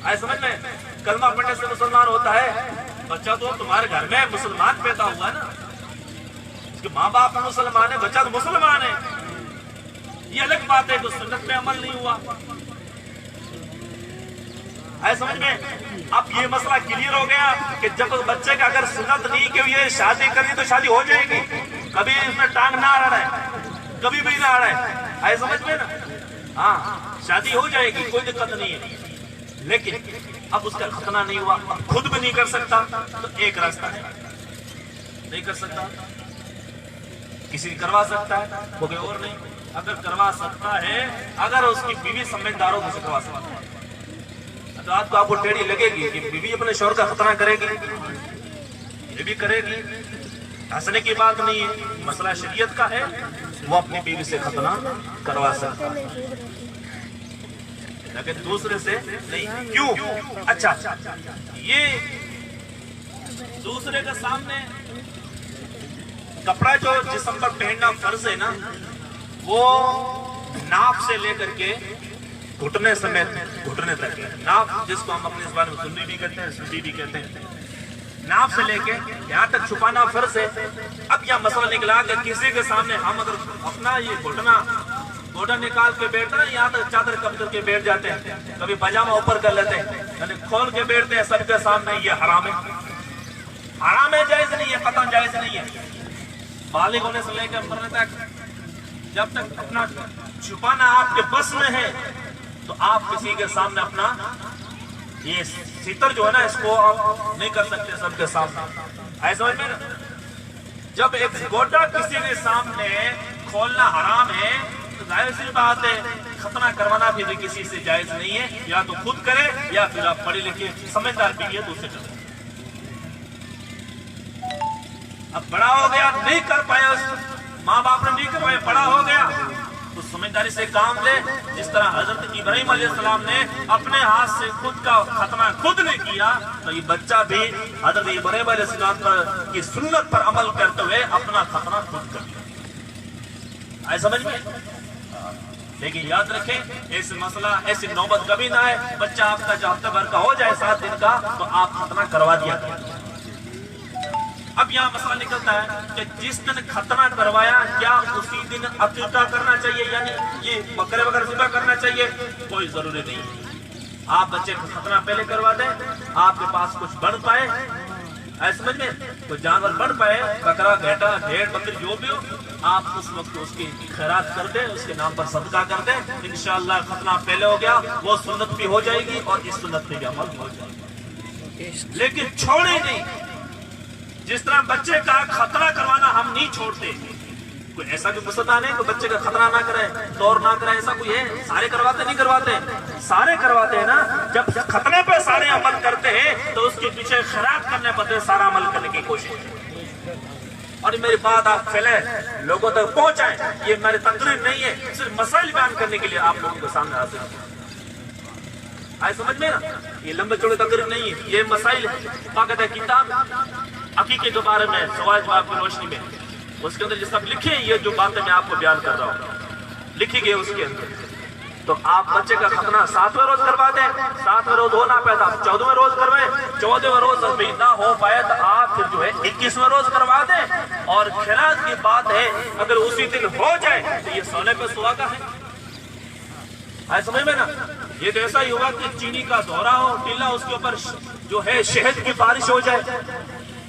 آئے سمجھ میں؟ کلمہ پڑھنے سے مسلمان ہوتا ہے. بچہ تو تمہارے گھر میں مسلمان پیدا ہوا نا, اس کے ماں باپ مسلمان ہیں, بچہ تو مسلمان ہے. یہ الگ بات ہے کہ سنت پہ عمل نہیں ہوا. آئے سمجھ میں؟ اب یہ مسئلہ کلیئر ہو گیا کہ جب بچے کا اگر سنت نہیں کہ یہ شادی کرنی تو شادی ہو جائے گی, کبھی اس میں ٹانگ نہ آ رہا ہے, کبھی بھی نہ آ رہا ہے. آئے سمجھ میں نا؟ ہاں شادی ہو جائے گی, کوئی دقت نہیں ہے. لیکن اب اس کا ختنہ نہیں ہوا, خود بھی نہیں کر سکتا, تو ایک راستہ ہے, نہیں کر سکتا, کسی کروا سکتا ہے, وہ کوئی اور نہیں. اگر کروا سکتا ہے, اگر اس کی بیوی سمجھداروں سے کروا سکتا ہے, تو آپ کو ٹیڑھی لگے گی کہ بیوی اپنے شوہر کا ختنہ کرے گی, یہ بھی کرے گی, ہنسنے کی بات نہیں ہے. مسئلہ شریعت کا ہے, وہ اپنی بیوی سے ختنہ کروا سکتا ہے, لیکن دوسرے سے نہیں. کیوں؟ اچھا یہ دوسرے کے سامنے کپڑا جو جسم پر پہننا فرض ہے نا, وہ ناف سے لے کر کے گھٹنے سمیت گھٹنے تک ہے. ناف جس کو ہم اپنے زبان میں سنی بھی کہتے ہیں, سنی بھی کہتے ہیں, ناف سے لے کے یہاں تک چھپانا فرض ہے. اب یہ مسئلہ نکلا کہ کسی کے سامنے ہم اگر اپنا یہ گھٹنا نکال کے بیٹھتے ہیں, یہاں تک چادر کب کر کے بیٹھ جاتے ہیں, کبھی پاجامہ اوپر کر لیتے ہیں, یعنی کھول کے بیٹھتے ہیں سب کے سامنے, یہ حرام ہے. حرام ہے, جائز نہیں ہے, قطعاً جائز نہیں ہے. بالغ ہونے سے لے کر مرنے تک جب تک اپنا چھپانا آپ کے بس میں ہے تو آپ کسی کے سامنے اپنا یہ ستر جو ہے نا اس کو آپ نہیں کر سکتے سب کے سامنے. ایسا سمجھ میں نا؟ جب ایک گوٹا کسی کے سامنے کھولنا حرام ہے تو ظاہر سی بات ہے ختنہ کروانا بھی کسی سے جائز نہیں ہے. یا تو خود کرے یا پھر آپ پڑھے لکھے سمجھدار بھی ہے تو اسے کرے. اب بڑا ہو گیا, نہیں کر پایا, ماں باپ نے نہیں کر پایا, بڑا ہو گیا تو سمجھداری سے کام لے. جس طرح حضرت ابراہیم علیہ السلام نے اپنے ہاتھ سے خود کا ختنہ خود نے کیا, تو یہ بچہ بھی حضرت ابراہیم علیہ السلام کی سنت پر عمل کرتے ہوئے اپنا ختنہ خود کر لیا. آئے سمجھ میں؟ لیکن یاد رکھیں, ایسے مسئلہ ایسی نوبت کبھی نہ آئے. بچہ آپ کا جو ہفتہ بھر کا ہو جائے 7 دن کا, تو آپ ختنہ کروا دیا کریں. اب یہاں مسئلہ نکلتا ہے کہ جس دن ختنہ کروایا کیا اسی دن عقیقہ کرنا چاہیے, یعنی یہ بکرے وغیرہ ذبح کرنا چاہیے؟ کوئی ضروری نہیں. آپ بچے کو ختنہ پہلے کروا دیں, آپ کے پاس کچھ بڑھ پائے, ایسے سمجھ میں کوئی جانور بڑھ پائے, بکرا, گھیٹا, بھیڑ, بکری جو بھی ہو, آپ اس وقت اس کی خیرات کر دیں, اس کے نام پر صدقہ کر دیں. انشاءاللہ ختنہ پہلے ہو گیا, وہ سنت بھی ہو جائے گی اور اس سنت پہ بھی عمل ہو جائے گا. لیکن چھوڑے نہیں. جس طرح بچے کا ختنہ کروانا ہم نہیں چھوڑتے, کوئی ایسا بھی مسلمان ہے کوئی بچے کا ختنہ نہ کرے, دور نہ کرے, ایسا کوئی ہے؟ سارے کرواتے نہیں کرواتے, سارے کرواتے ہیں نا. جب ختنے پہ سارے عمل کرتے ہیں تو اس کے پیچھے خیرات کرنے پڑتے ہیں, سارا عمل کرنے کی کوشش. اور میری بات آپ پھیلے لوگوں تک پہنچائیں, یہ میری تقریر نہیں ہے, صرف مسائل بیان کرنے کے لیے آپ لوگوں کے سامنے حاضر ہوں. آئے سمجھ میں نا, یہ لمبے چوڑے تقریر نہیں ہے, یہ مسائل باقاعدہ کتاب عقیقے کے بارے میں سوال جواب کی روشنی میں, اس کے اندر یہ سب لکھے ہیں. یہ جو باتیں میں آپ کو بیان کر رہا ہوں لکھی گئی اس کے اندر. تو آپ بچے کا ختنہ 7ویں روز کروا دیں, 7ویں روز ہو نہ پائے تو آپ 14ویں روز کروائیں, 14ویں روز بھی نہ ہو پائے تو آپ پھر جو ہے 21ویں روز کروا دیں. اور خیرات کی بات ہے, اگر اسی دن ہو جائے تو یہ سونے پہ سہاگا ہے. آئے سمجھ میں نا, یہ تو ایسا ہی ہوگا کہ چینی کا دورہ ہو, ٹیلا, اس کے اوپر جو ہے شہد کی بارش ہو جائے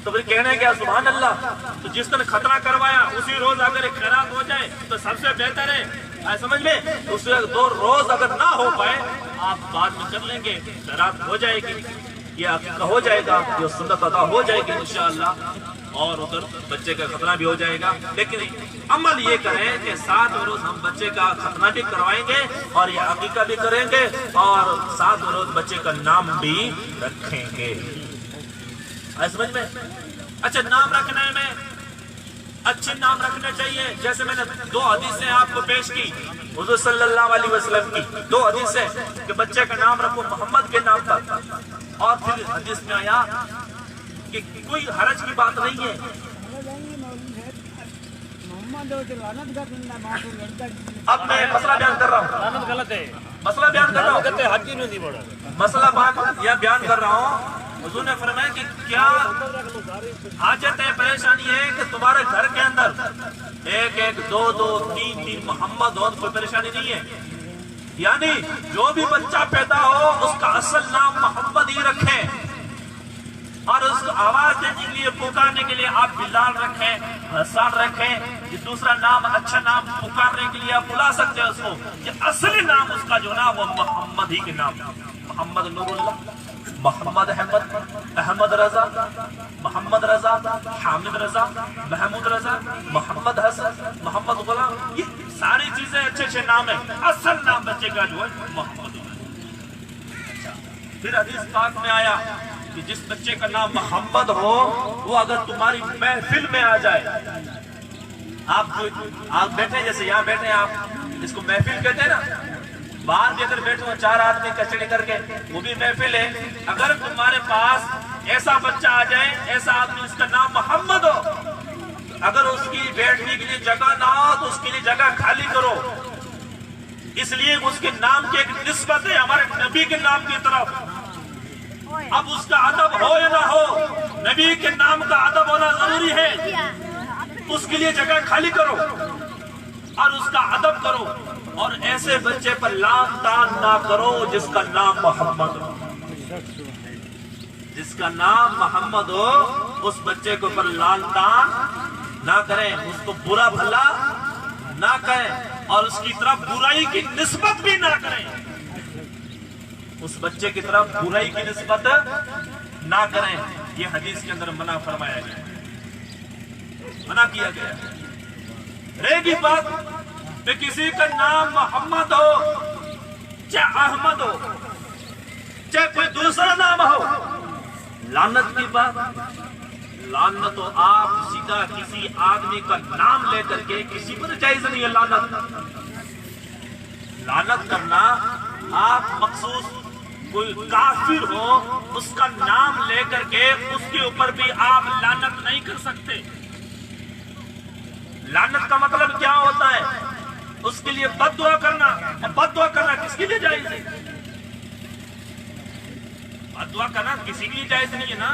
تو پھر کہنے کیا سبحان اللہ. تو جس دن ختنہ کروایا اسی روز اگر خیرات ہو جائے تو سب سے بہتر ہے. آئے سمجھ میں, اس 2 روز اگر نہ ہو پائے آپ بعد میں کر لیں گے, خیرات ہو جائے گی, یہ عقیقہ ہو جائے گا, یہ سنت ادا ہو جائے گی انشاءاللہ, اور ادھر بچے کا ختنہ بھی ہو جائے گا. لیکن عمل یہ کریں کہ 7ویں روز ہم بچے کا ختنہ بھی کروائیں گے اور یہ عقیقہ بھی کریں گے, اور 7ویں روز بچے کا نام بھی رکھیں گے. سمجھ میں؟ اچھا, نام رکھنے میں اچھے نام رکھنے چاہیے. جیسے میں نے 2 حدیثیں آپ کو پیش کی حضور صلی اللہ علیہ وسلم کی, 2 حدیثیں کہ بچے کا نام رکھو محمد کے نام پر. اور پھر حدیث میں آیا کہ کوئی حرج کی بات نہیں ہے. اب میں مسئلہ بیان کر رہا ہوں, مسئلہ بیان کر رہا ہوں, مسئلہ بیان کر رہا ہوں. حضور نے فرمایا کہ کیا حاجت ہے, پریشانی ہے کہ تمہارے گھر کے اندر 1 2 2 3 3 محمد ہو, کوئی پریشانی نہیں ہے. یعنی جو بھی بچہ پیدا ہو اس کا اصل نام محمد ہی رکھیں, اور اس کو آواز دینے کے لیے, پکارنے کے لیے آپ بلال رکھیں, حسان رکھیں. یہ دوسرا نام, اچھا نام پکارنے کے لیے آپ بلا سکتے ہیں اس کو, کہ اصلی نام اس کا جو نام وہ محمد ہی کے نام, محمد نور اللہ, محمد احمد رضا, محمد رضا, حامد رضا, محمود رضا, محمد حسن, محمد غلام, یہ ساری چیزیں اچھے اچھے نام ہیں. اصل نام بچے کا جو ہے محمد. پھر حدیث پاک میں آیا کہ جس بچے کا نام محمد ہو وہ اگر تمہاری محفل میں آ جائے, آپ بیٹھے جیسے یہاں بیٹھے, آپ اس کو محفل کہتے ہیں نا, باہر بھی اگر بیٹھے ہو 4 آدمی کچڑی کر کے, وہ بھی محفل ہے. اگر تمہارے پاس ایسا بچہ آ جائے, ایسا آدمی اس کا نام محمد ہو, اگر اس کی بیٹھنے کے لیے جگہ نہ ہو تو اس کے لیے جگہ خالی کرو. اس لیے اس کے نام کی ایک نسبت ہے ہمارے نبی کے نام کی طرف. اب اس کا ادب ہو یا نہ ہو, نبی کے نام کا ادب ہونا ضروری ہے. اس کے لیے جگہ خالی کرو اور اس کا ادب کرو, اور ایسے بچے پر لام تان نہ کرو جس کا نام محمد ہو. جس کا نام محمد ہو اس بچے کو پر لام تان نہ کریں, اس کو برا بھلا نہ کریں, اور اس کی طرف برائی کی نسبت بھی نہ کریں. اس بچے کی طرف برائی کی نسبت نہ کریں. یہ حدیث کے اندر منع فرمایا گیا, منع کیا گیا. رہے گی بات کہ کسی کا نام محمد ہو, چاہے احمد ہو, چاہے کوئی دوسرا نام ہو, لعنت کی بات, لعنت تو آپ سیدھا کسی آدمی کا نام لے کر کے کسی پر جائز نہیں ہے لعنت کرنا. آپ مخصوص کوئی کافر ہو اس کا نام لے کر کے اس کے اوپر بھی آپ لعنت نہیں کر سکتے. لعنت کا مطلب کیا ہوتا ہے؟ اس کے لیے بد دعا کرنا. بد دعا کرنا کس کے لیے جائز ہے؟ بد دعا کرنا کسی کے لیے جائز نہیں ہے نا.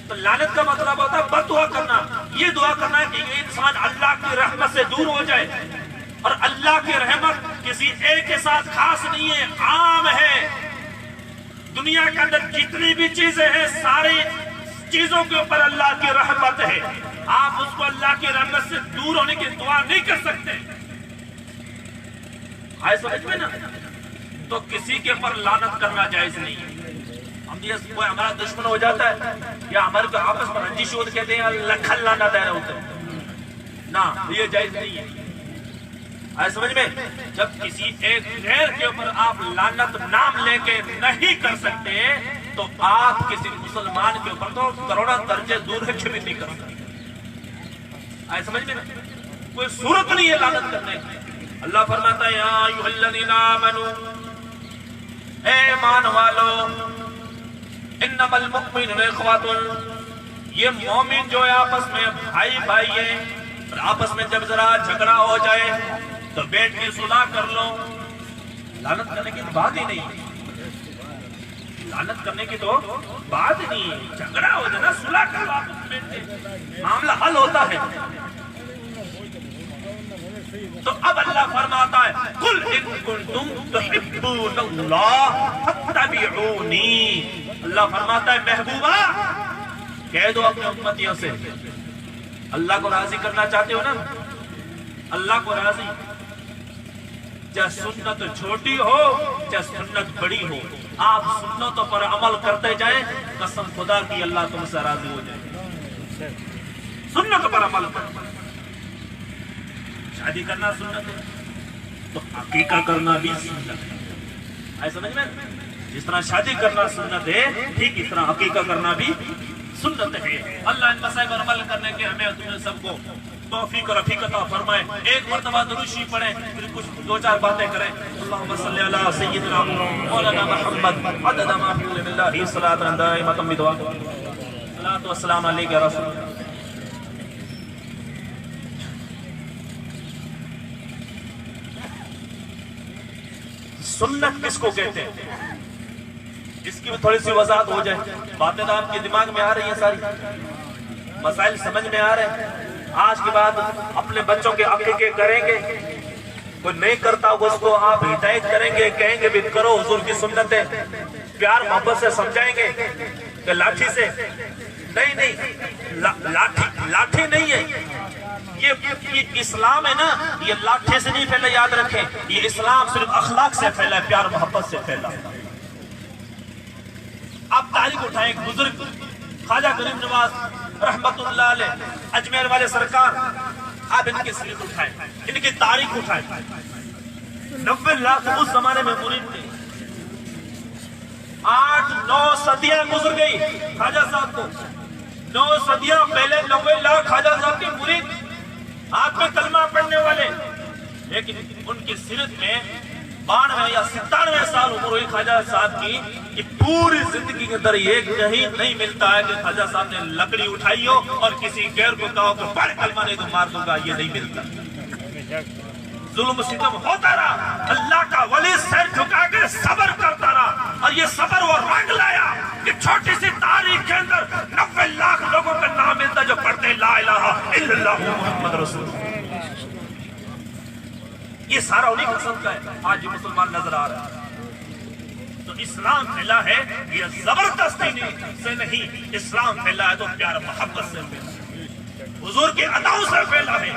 تو لعنت کا مطلب ہوتا ہے بد دعا کرنا. یہ دعا کرنا ہے کہ یہ انسان اللہ کی رحمت سے دور ہو جائے. اور اللہ کی رحمت کسی ایک کے ساتھ خاص نہیں ہے، عام ہے. دنیا کے اندر جتنی بھی چیزیں ہیں ساری چیزوں کے اوپر اللہ کی رحمت ہے. آپ اس کو اللہ کی رحمت سے دور ہونے کی دعا نہیں کر سکتے. آئے سمجھ میں نا؟ تو کسی کے اوپر لعنت کرنا جائز نہیں ہے. ہم یہ کوئی ہمارا دشمن ہو جاتا ہے یا ہمارے کو آپس میں رنجش ہوتے کہتے ہیں لکھن لانا دے رہے ہوتے ہیں نا، یہ جائز نہیں ہے. آئے سمجھ میں؟ جب کسی ایک غیر کے اوپر آپ لعنت نام لے کے نہیں کر سکتے تو آپ کسی مسلمان کے اوپر تو کروڑا درجے دور ہے کہ بھی نہیں کر سکتے. آئے سمجھ میں؟ کوئی صورت نہیں ہے لعنت کرنے کی. اللہ فرماتا ہے یا ایھا الذین آمنوا، اے ایمان والو، انما المؤمنون اخوۃ، یہ مومن جو ہے آپس میں بھائی بھائی ہیں. اور آپس میں جب ذرا جھگڑا ہو جائے تو بیٹھ کے صلح کر لو. لعنت کرنے کی تو بات ہی نہیں. لعنت کرنے کی تو بات ہی نہیں ہے. جھگڑا ہو جائے نا صلح کر لو، آپس میں بیٹھ کے معاملہ حل ہوتا ہے. تو اب اللہ فرماتا ہے قل ان کنتم تحبون اللہ فاتبعونی. اللہ فرماتا ہے محبوبہ کہہ دو اپنے امتیوں سے، اللہ کو راضی کرنا چاہتے ہو نا، اللہ کو راضی، چاہے سنت چھوٹی ہو چاہے سنت بڑی ہو، آپ سنتوں پر عمل کرتے جائیں، قسم خدا کی اللہ تم سے راضی ہو جائے. سنت پر عمل کرو. شادی کرنا سنت ہے تو عقیقہ کرنا بھی سنت ہے. آئے سمجھ میں؟ جس طرح شادی کرنا سنت ہے ٹھیک اس طرح عقیقہ کرنا بھی سنت ہے. اللہ ان مسائل پر عمل کرنے کے ہمیں تمہیں سب کو توفیق اور رفیق عطا فرمائے. ایک مرتبہ درود شریف پڑھیں پھر کچھ دو چار باتیں کریں. اللہم صلی علی سیدنا مولانا محمد عدد ما فی علم اللہ صلاۃ دائمۃ بدوام صلاۃ والسلام علیک یا رسول اللہ. سنت کس کو کہتے ہیں اس کی بھی تھوڑی سی وضاحت ہو جائے. باتیں تو آپ کے دماغ میں آ رہی ہیں، ساری مسائل سمجھ میں آ رہے ہیں. آج کے بعد اپنے بچوں کے عقیقے کریں گے، کوئی نہیں کرتا اس کو آپ ہدایت کریں گے، کہیں گے بھی کرو حضور کی سنت ہے، پیار محبت سے سمجھائیں گے کہ لاٹھی سے نہیں، لاٹھی نہیں ہے یہ اسلام ہے نا، یہ لاٹھی سے نہیں پھیلا. یاد رکھیں یہ اسلام صرف اخلاق سے پھیلا ہے، پیار محبت سے پھیلا. آپ تاریخ اٹھائیں، ایک بزرگ خواجہ غریب نواز رحمت اللہ علیہ اجمیر والے سرکار، آپ ان کی سیرت اٹھائیں، ان کی تاریخ اٹھائیں. 90 لاکھ اس زمانے میں مرید تھے. 8-9 صدیاں گزر گئی خواجہ صاحب کو. 9 صدیاں پہلے 90 لاکھ خواجہ صاحب کے مرید، آپ میں کلمہ پڑھنے والے. لیکن ان کی سیرت میں 92 یا 97 سال عمر ہوئی خواجہ صاحب کی کہ پوری زندگی کے اندر یہ کہیں نہیں ملتا ہے کہ خواجہ صاحب نے لکڑی اٹھائی ہو اور کسی غیر کو کہا کہ پڑھ کلمہ نہیں تو مار دوں گا. یہ نہیں ملتا. ظلم ستم ہوتا رہا، اللہ کا ولی سر جھکا کے صبر کرتا رہا. اور یہ صبر وہ رنگ لایا کہ چھوٹی سی تاریخ کے اندر 90 لاکھ لوگوں کا نام ملتا جو پڑھتے لا الہ الا اللہ محمد رسول اللہ. یہ سارا انہی قسم کا ہے. آج یہ مسلمان نظر آ رہا ہے. تو اسلام پھیلا ہے یہ زبردستی سے نہیں، اسلام پھیلا ہے تو پیار محبت سے پھیلا، حضور کی اداؤں سے پھیلا ہے،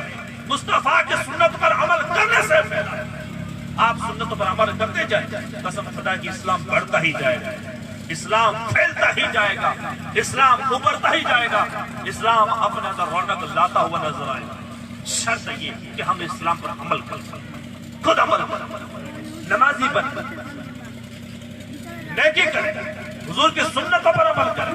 مصطفیٰ کی سنت پر عمل کرنے سے پھیلا ہے. آپ سنت پر عمل کرتے جائیں، قسم خدا کی اسلام بڑھتا ہی جائے گا، اسلام پھیلتا ہی جائے گا، اسلام ابھرتا ہی جائے گا، اسلام اپنے اندر رونق لاتا ہوا نظر آئے گا. شرط یہ کہ ہم اسلام پر عمل کریں، خود عمل کریں، نمازی بن نیکی کریں، حضور کی سنتوں پر عمل کریں.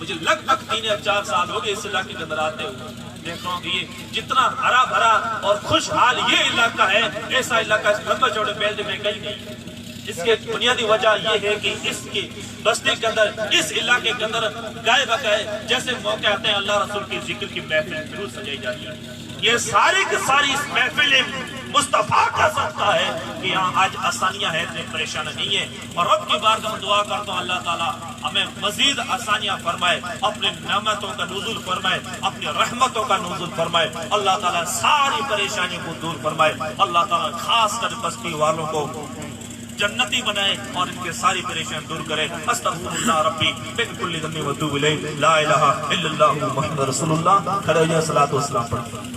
مجھے لگ بھگ 3 یا 4 سال ہو گئے اس علاقے کے اندر آتے ہوئے، دیکھ رہا ہوں کہ یہ جتنا ہرا بھرا اور خوشحال یہ علاقہ ہے، ایسا علاقہ اس لمبے چوڑے بیلٹ میں کہیں نہیں۔ اس کے بنیادی وجہ یہ ہے کہ اس کے بستی کے اندر، اس علاقے کے اندر گائے بگائے جیسے موقع آتے ہیں اللہ رسول کی ذکر کی محفل ضرور سجائی جاتی ہے۔ یہ ساری کی ساری اس محفل مصطفیٰ کا صدقہ ہے کہ یہاں آج آسانیاں ہیں، اتنے پریشان نہیں ہیں، اور رب کی بارگاہ میں دعا کرتا ہوں اللہ تعالیٰ ہمیں مزید آسانیاں فرمائے، اپنے نعمتوں کا نزول فرمائے، اپنی رحمتوں کا نزول فرمائے، اللہ تعالیٰ ساری پریشانیوں کو دور فرمائے، اللہ تعالیٰ خاص کر بستی والوں کو جنتی بنائے اور ان کے ساری پریشان دور کرے۔ استغفر اللہ ربی من کل ذنب و اتوب الیہ، لا الہ الا اللہ محمد رسول اللہ۔ کھڑے ہو جائیں، صلاۃ و سلام پڑھیں۔